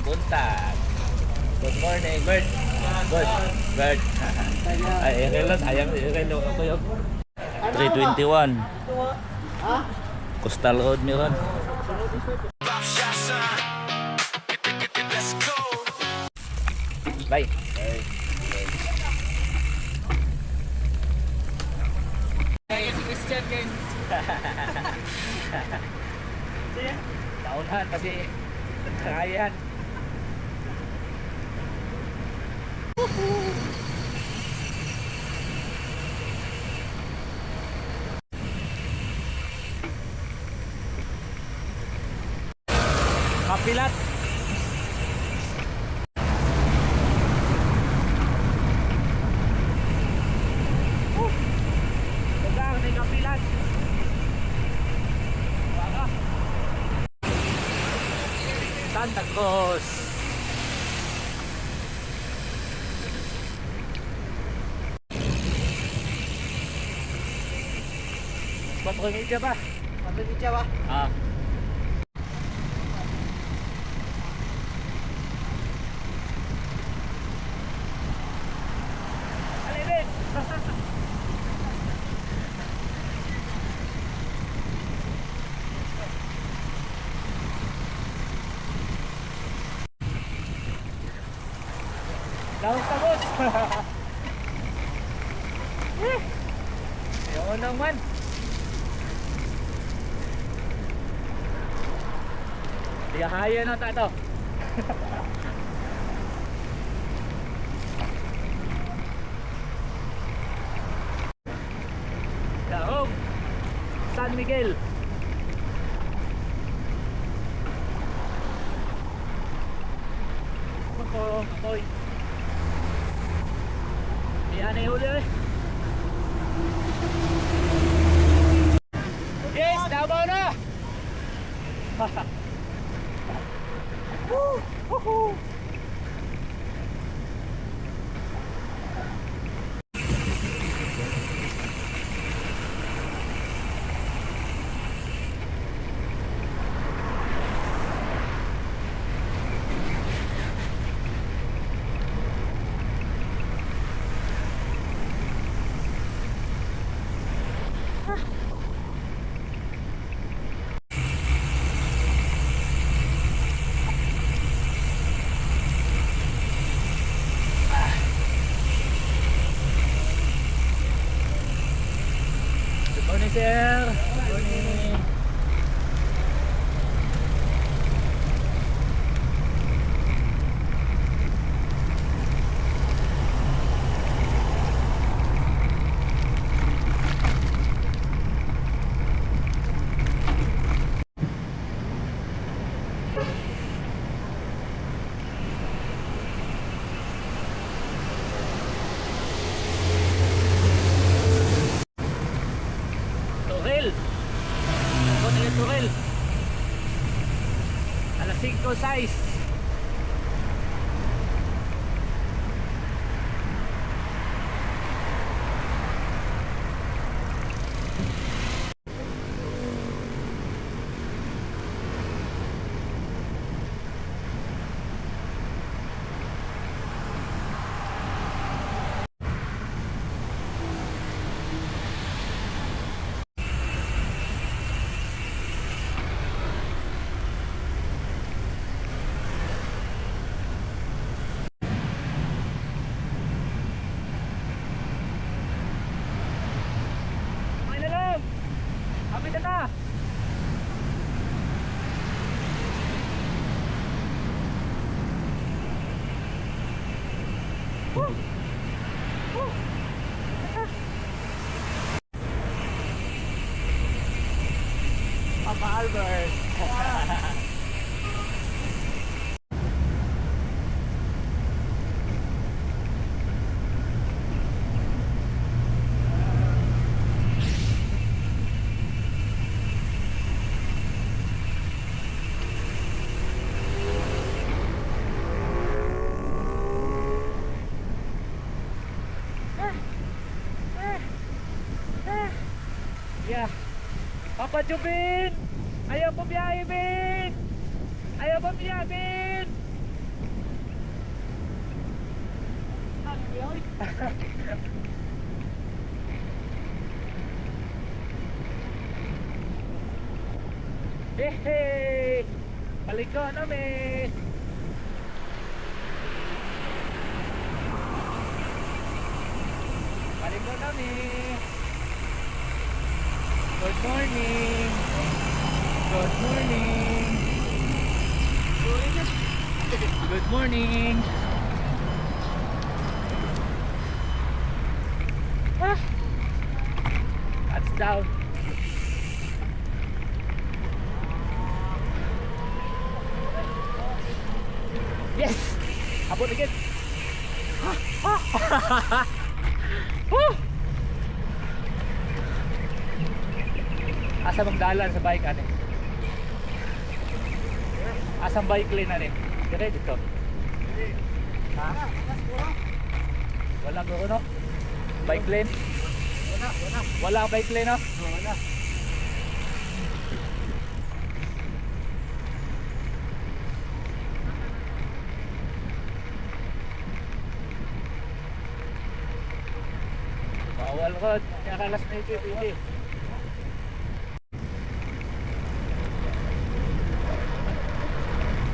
buntag. Good morning, Bert. Good, Bert. Ay, relo, sayang, relo ako yung 321. Coastal Road meron. Bye. Daunan kasi kakayan. Kapilat. Dagang ni kapilat. Wala. Santa Cruz. Patrimidya ba? Patrimidya ba? Ah. Alin. Lahong tagos. Ayaw naman. Lihayan na tato. Lahong San Miguel. Ako'y yan ay huli eh. Yes, Davao na. Woo! Woohoo! Good morning, sir. Good morning. Turel. Ako na yung Turel. Alas 5:06. Kapit na! Papa Albert! Yeah. Papa Jubin! Ayaw pumiyahe, Bin! Ayaw pumiyahe, Bin! Hey! Paliko kami! Paliko kami! Good morning! Good morning! Good morning! Ah! Touchdown! Yes! Abot again! Asa bang dalan sa bike ane? Asang bike lane ane? Dire dito. Ha? Wala ko no? Bike lane? Wala bike lane no? Wala. Bawal ko, nakalas na ito, pwede.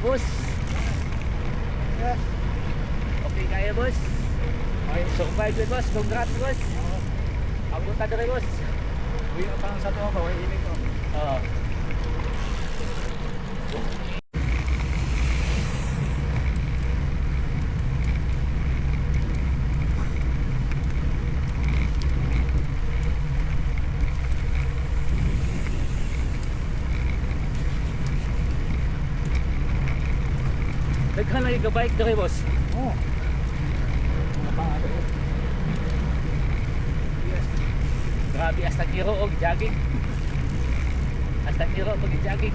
Boss. Okay kaya boss. Okay, survive yun boss. Congrats boss. Abuta na rin boss. Uy, parang sa tuwa ko, inig ko. Oo. Naghan lagi ka bike dere boss. Oh. Yes. Grabe hasta kiro og jogging. Hasta kiro og jogging.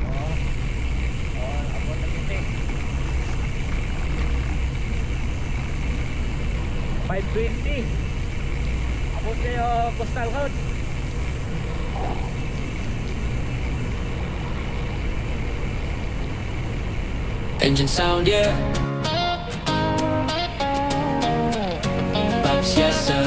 Oh. Oh, abot na kini. 520. Abot kayo Coastal Road. Engine sound, yeah. Pops, yes sir.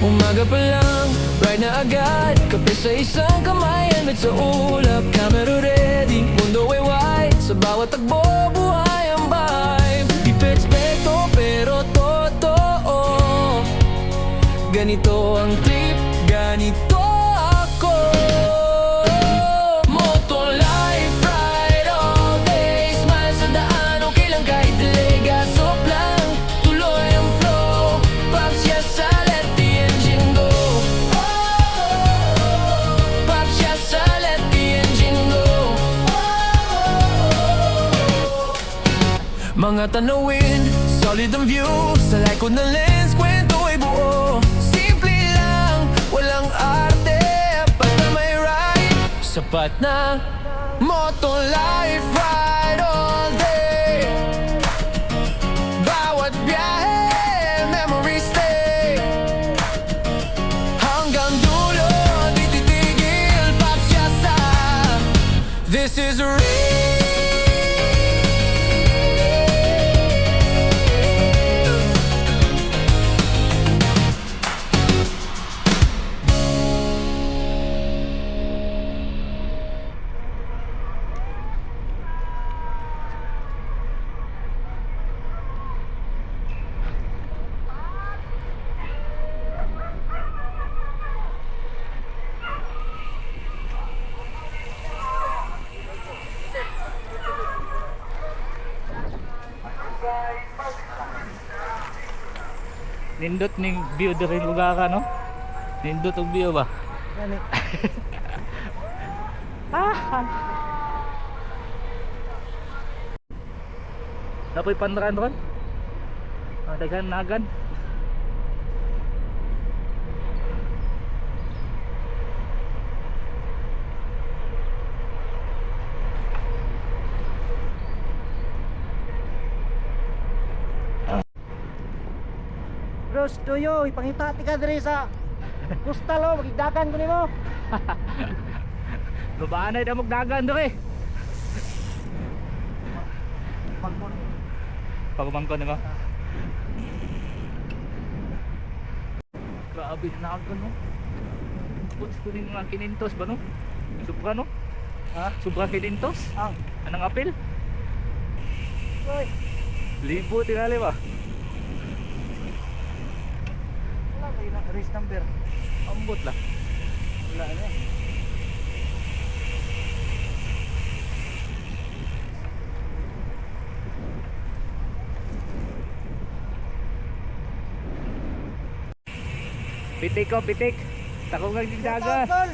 Umaga pa lang, ride na agad. Kape sa isang kamay, helmet sa ulap. Camera ready, mundo ay wide. Sa bawat takbo, buhay ang vibe. Di perfecto, pero totoo. Ganito ang trip, ganito ako. Moto life, ride all day. Smile sa daan, okay lang kahit delay. Gas up lang, tuloy ang flow. Pops, yes, I let the engine go. Pops, yes, I let the engine go. Mga tanawin, solid ang view. Sa likod ng lens, kwento ay buo. Simple lang, walang arte. Basta may ride, sapat na. Moto life, ride all day. Bawat biyahe, memory stay. Hanggang dulo, di titigil. Pops, yes, this is real. Nindot ning view dere lugar ka no? Nindot og view ba? Gani. Napoy pandaran ron? Dagan nagan. Bros, tuyo, ipangita ti ka diri sa Coastal o, magigdagan ko nimo. Lubanay na magdagan dere. Pagumangko na ba? Grabe na ako no. Puts ko din mga 500 ba no? Sobra no? Ha? Sobra 500? Ang. Anong apel? Uy. Libo tingali ba? Wala kayo na race number. Ambot lah. Wala na. Pitik ko, pitik. Takong ang digdaga. Tol.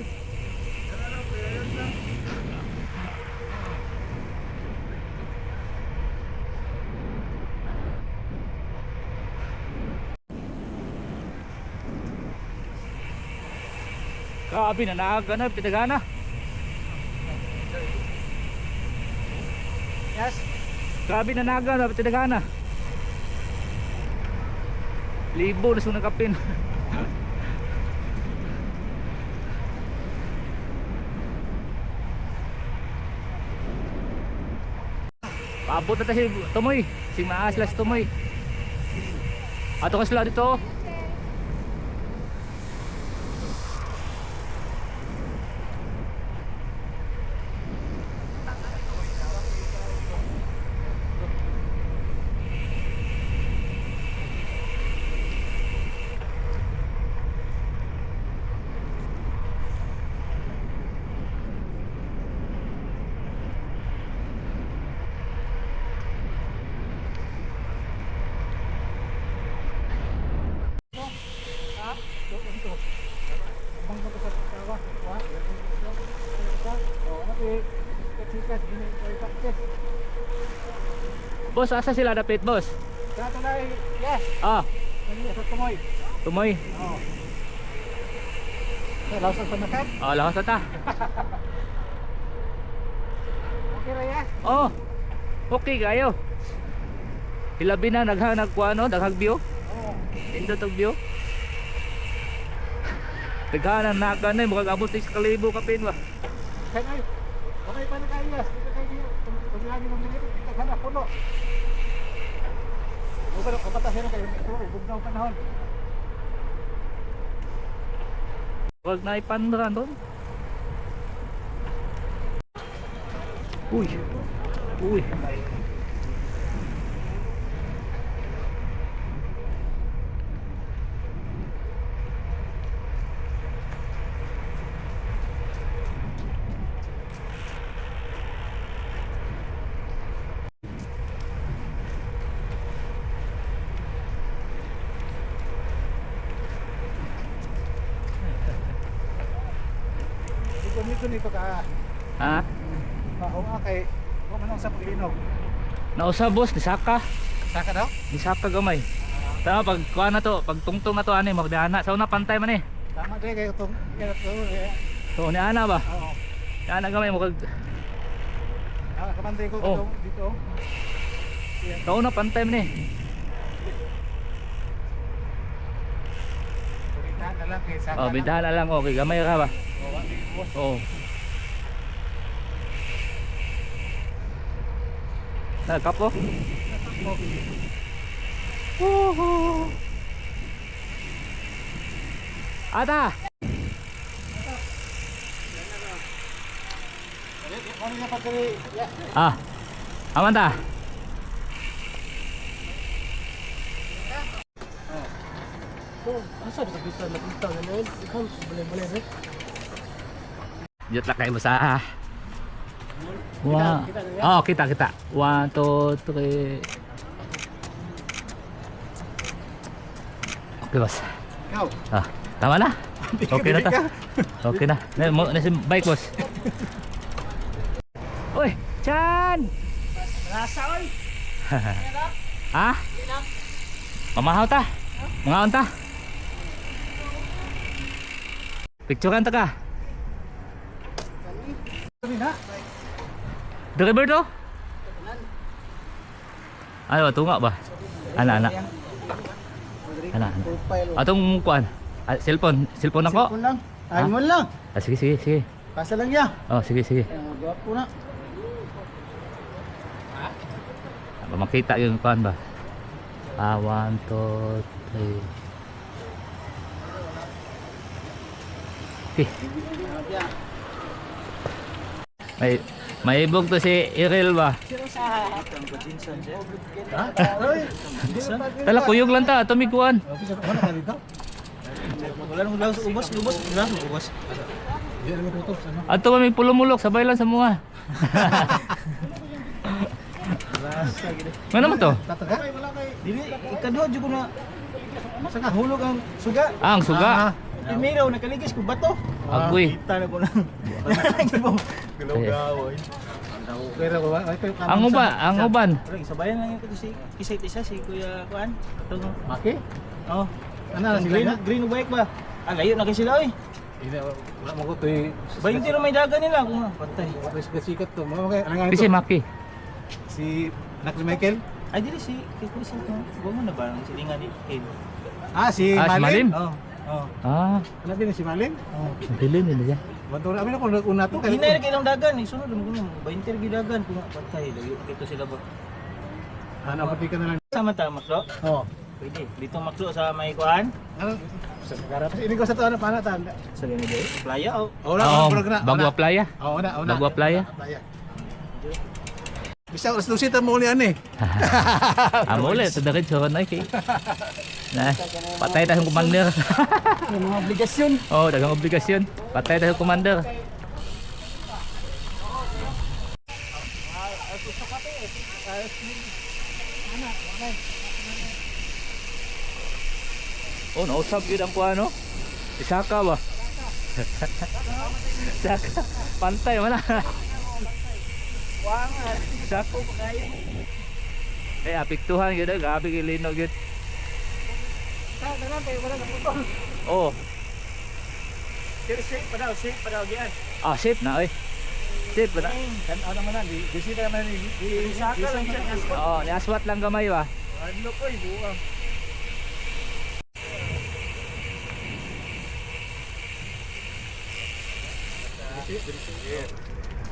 Grabe na nakaganap, tinagana. Yes. Grabe na nakaganap, tinagana. Libo na sunang kapin. Paabot na tayo si Tumoy. Si Maas lang si Tumoy. Ato ka sila dito. Boss, asa sila dapit, boss? Yes. Ah, Kanina sa tumoy. Tumoy. Oo. Laos ang panakat. Ah, lakas na ta. Okay ra ya. Oh. Okay kayo. Hilabi na naghanag ko ano, daghang view. Oo. Indo tog view. Daghanan na kanay mukag abot sa kalibo kapin ba. Kanay. Okay pa na kayo. Dito kayo. Paglabi ng mga kita sana puno. Bukan kapatasin kayo. Bugnaw panahon. Wag na ipandran doon. Uy. Uy. Dito nito ka. Ha? Oo kay. Ko man sa paglinog. Nausa boss, disaka. Saka daw? Disaka gamay. Tama pag kuha na to, pag tungtong na to ani magdana. Sa una pantay man eh. Tama din kayo tong. So ni ana ba? Oo. Ni ana gamay mo kag Ah, kapantay ko Oh. dito. sa una pantay man eh. Bitahan na lang kay saka. Oh, bidahan na lang okay, gamay ka ba? Oo. Nagkapo? Woohoo! Ata! Ano niya pagkali? Ah, Amanda. Asa di bisa nakita na noon? Ikaw boleh eh. Jut lah kayak besar. Wah. Oh, kita. 1 2 3. Oke, Bos. Ikaw. Ah, tama na. Okay na ta. Okay na. Na si bike, Bos. Oy, Chan. Rasa oy. Ha? Pamahaw ta. Mangaon ta. Picturean ta ka. Kami na. Driver to? Ano ba? Tunga ba? Ana. Profile. Atong kuan. Cellphone ako. Cellphone lang. Ay mo lang. Ah, sige. Pasa lang ya. Oh, sige. Gwapo na. Makita yung kuan ba? 1, 2, 3. Okay. May ibog to si Irel ba? Tala kuyog lang ta, tumikuan. Wala nang ubos. Ato ba may pulumulok, sabay lang sa mga. Ano naman to? Dili ikaduha jud ko na sa kahulog ang suga. Ang suga. Primero nakaligis ko bato. Agoy. Kita na ko na. Galaw-gaw. Pero Ang uban. Pero sabayan lang yung si isa si Kuya Kuan. Tung Maki? oh. Ano na sila? Green bike ba? Ah, layo na kay sila oy. Wala mo ko to'y... Bayin tiro may daga nila kung patay. Wala sikat to. Mga kaya, Kasi Maki. Si Nakli Michael? Ay dili si Chris to. Subo mo na ba ang silingan ni Kid? Si Ah, si Malim? Malim? Oh. Oh. Ah, Ano din si Malim? bilin nila yan. Banto na, amin ako una to. Hinay na kailang dagan eh. Sunod mo kuno. Bayin tiro gidagan kung patay. Layo kito sila ba. Ano, pati ka na lang. Sama ta makro? Oo. Pwede. Dito makro sa may kuan. Ano? Sa Garapos. Ini ko sa to, ano, paano tanda? Sa ganito day. Playa oh. Oo, bago playa. Oo, una. Bago playa. Bisa oras lusita mo ulit eh. Amo ulit, sa dakit sa kanay kay. Na, patay tayong commander. Yung mga obligasyon. Oh, dagang obligasyon. Patay tayong commander. Oh, nausap yun ang kuha, no? Isaka ba? Isaka. Pantay, mana? Isaka. Eh, apiktuhan yun, grabe kilinog yun. Oh. Safe pa daw gian. Ah, safe na, eh. Safe pa na. Kan ano man di bisita naman ni Saka lang siya aswa. Oo, niaswat lang gamay ba? Ano ko buang.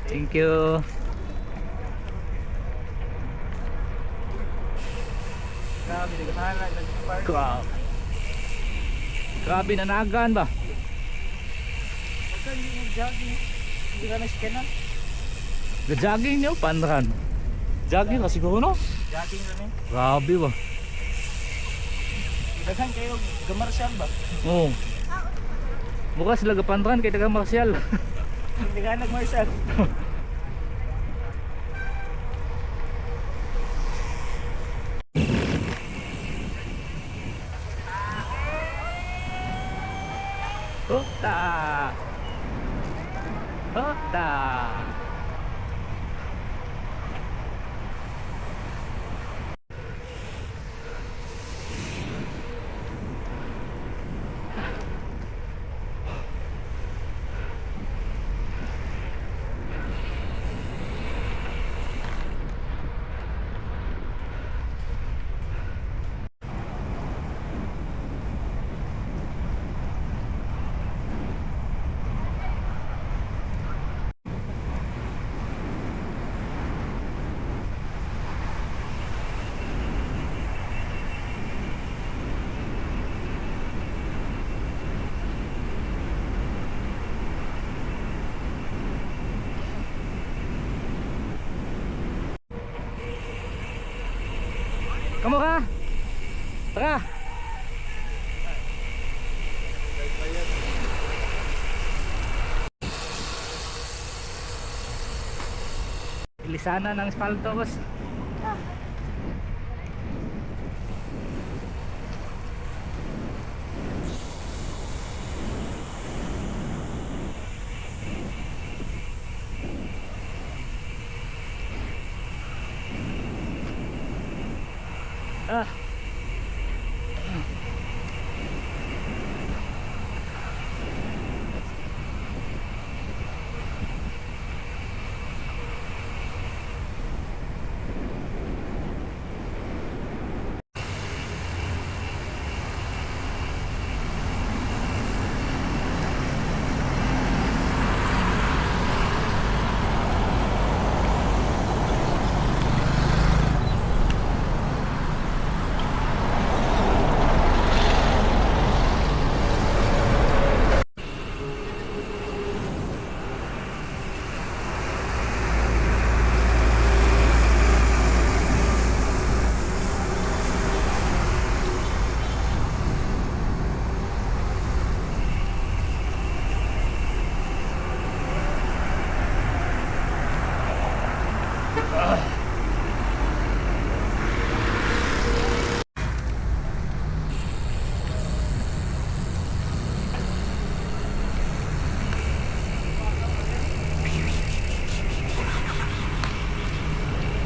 Thank you. Grabe ni kahala nag-park. Grabe. Grabe nanagan ba? Kan yung jogging. Hindi ka na-scanan. Jogging niyo, panran. Jogging kasi ko, no? Jogging lang eh. Grabe ba? Daghan kayo gamarsyal ba? Oo. Mukha sila gapanran kay taga Marcial. Hindi ka nag-marsyal. Hota. Hota. Kamu ka? Tara. Ilisana ng asfalto, boss. Ah.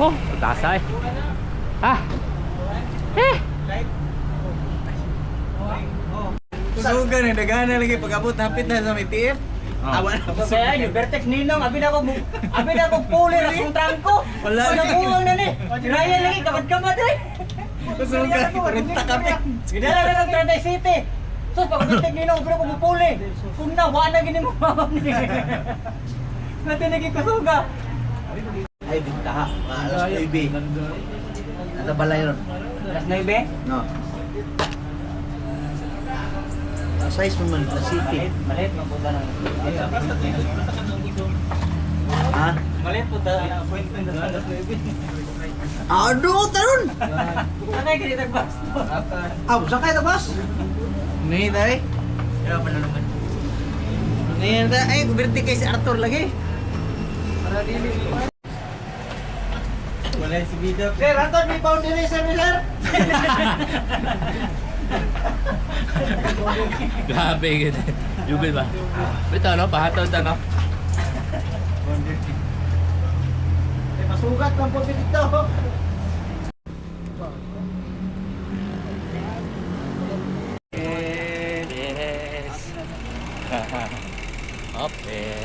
Oh, tasay. Ah. Eh. Susugan ang dagana lagi pag-abot hapit na sa may TF. Awan na pa Kaya yun, Vertex Ninong, abi na ko puli ra kung trangko. Wala Wala lagi. buwang na ni. Raya lagi kamad-kamad eh. Susugan, 40 kami. Gidala na ng 30 City. Sus, pag Vertex Ninong, abi na ko pupuli. Kung na, wala gini mo mama ni. Natinigin ko suga. Ay, bintaha. Alas 9. Nasa balay ron. Alas 9? No. Size mo man, City. Malit, mapunta na. Ha? Malit po ta, appointment na alas 9. Ano, taron? Sakay ka dito bus. Sakay na bus? Ngayon tayo. Kaya pala naman. Ngayon tayo. Ay, kubirti kay si Arthur lagi. Wala si Bido. Sir, Arthur, may boundary sir, sir. Grabe gid. Jubil ba? Bito no, pahatod ta no. Masugat lang po dito. Yes. Okay.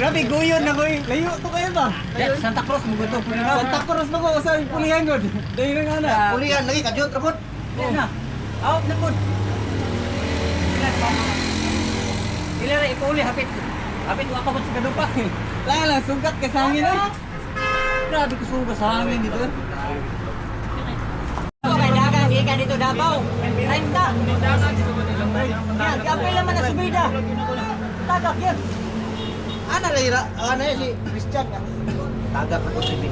Grabe, guyon na ko eh. Layo to kayo ba? Santa Cruz mo gusto. Santa Cruz na ko sa pulihan ko. Dahil na nga na. Pulihan lagi kadyo trabot. Yan na. Out na pud. Ila ra ipuli hapit. Hapit wa pa pud sa kadupa. Lang lang, sugat ka sa hangin eh. Grabe ko suga sa hangin dito. Okay, dagan gikan dito Davao. Renta. Yan, kapay naman na subida. Tagak yan. Ana layra, ana si Christian. Tagak ako sibi.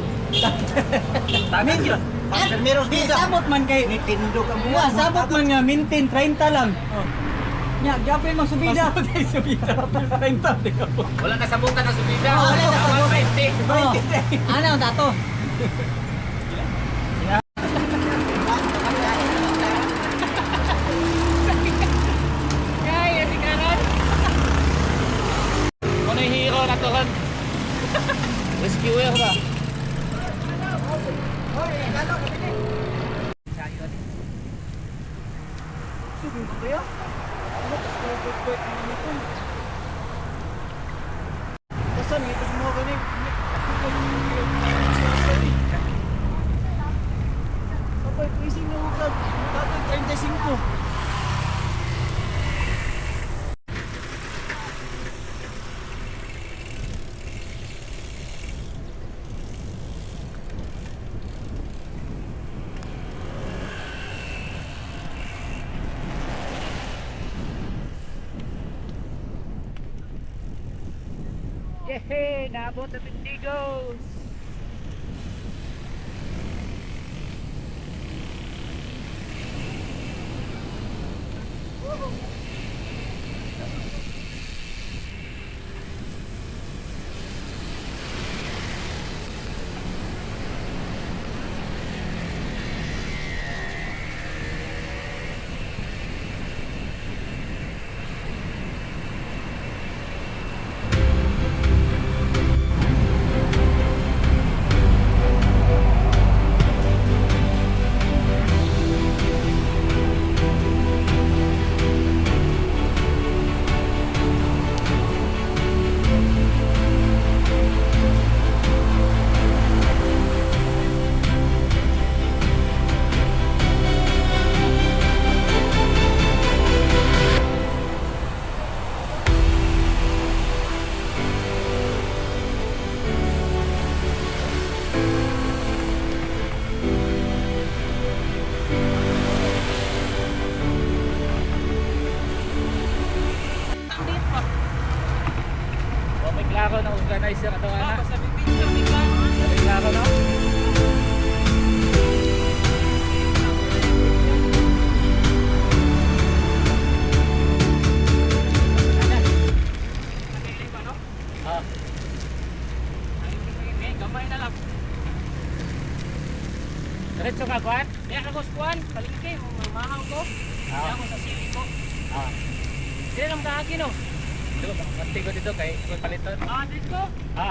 Tamin yun. Meron Di dito. sabot man kay Nintendo ka mo. sabot man nga mintin 30 lang. Nya, gapay mang subida. Masubida subida. 30 di ka po. Wala na sabutan ng subida. Wala na Dapat sabutan. 20. Ano ang dato? Kaya si Karan. Ano yung hero na to, Han? Rescuer ba? Kasan ito semua ko ni. Apa pusing na ko dapat 35. Yehey! Naabot ang Bendigos! Bigla ka no? Ah. Gamay na lang. Diretso ka, Kwan? Kaya ako kuan, palengke, mamahaw ko. Kaya ako sa sili ko. Ah. Sila lang kahagi no. Dito, kanti ko dito kay kung paliton. Ah, dito. Ah.